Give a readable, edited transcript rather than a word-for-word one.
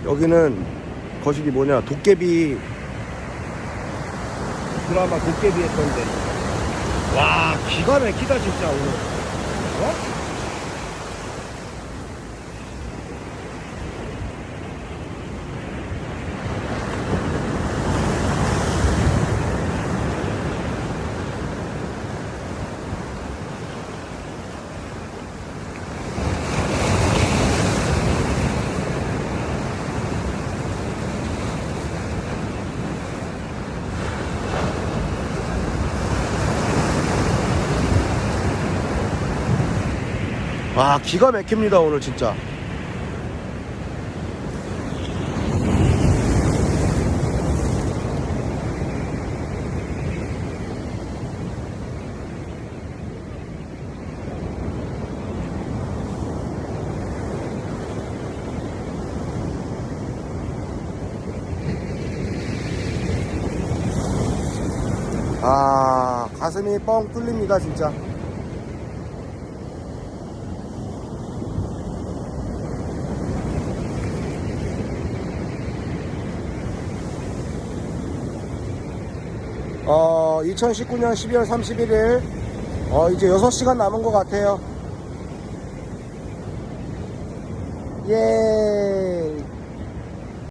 여기는 거시기 뭐냐, 도깨비 드라마 도깨비 했던데. 와, 기가 막히다 진짜 오늘. 어? 와, 기가 막힙니다 오늘 진짜. 아, 가슴이 뻥 뚫립니다 진짜. 어, 2019년 12월 31일 이제 6시간 남은 것 같아요. 예.